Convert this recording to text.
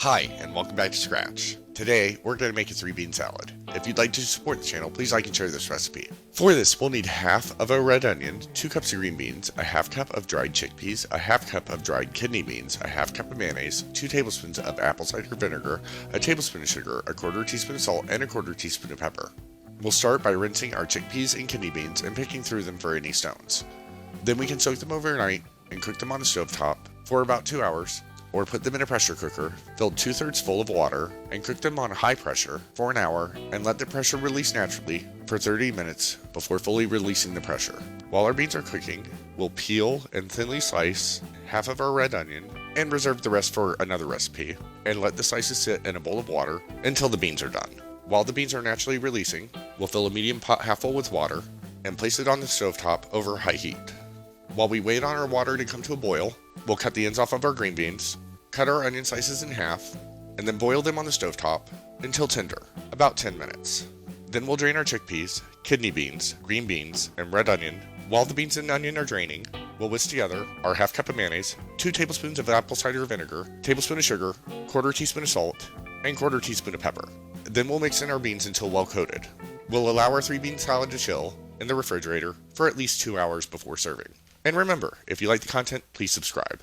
Hi, and welcome back to Scratch. Today, we're going to make a 3-bean salad. If you'd like to support the channel, please like and share this recipe. For this, we'll need half of a red onion, 2 cups of green beans, a half cup of dried chickpeas, a half cup of dried kidney beans, a half cup of mayonnaise, 2 tablespoons of apple cider vinegar, a tablespoon of sugar, a quarter teaspoon of salt, and a quarter teaspoon of pepper. We'll start by rinsing our chickpeas and kidney beans and picking through them for any stones. Then we can soak them overnight and cook them on the stovetop for about 2 hours, or put them in a pressure cooker filled 2/3 full of water and cook them on high pressure for an hour and let the pressure release naturally for 30 minutes before fully releasing the pressure. While our beans are cooking, we'll peel and thinly slice half of our red onion and reserve the rest for another recipe and let the slices sit in a bowl of water until the beans are done. While the beans are naturally releasing, we'll fill a medium pot half full with water and place it on the stovetop over high heat. While we wait on our water to come to a boil, we'll cut the ends off of our green beans, cut our onion slices in half, and then boil them on the stovetop until tender, about 10 minutes. Then we'll drain our chickpeas, kidney beans, green beans, and red onion. While the beans and onion are draining, we'll whisk together our half cup of mayonnaise, 2 tablespoons of apple cider vinegar, tablespoon of sugar, quarter teaspoon of salt, and quarter teaspoon of pepper. Then we'll mix in our beans until well coated. We'll allow our 3-bean salad to chill in the refrigerator for at least 2 hours before serving. And remember, if you like the content, please subscribe.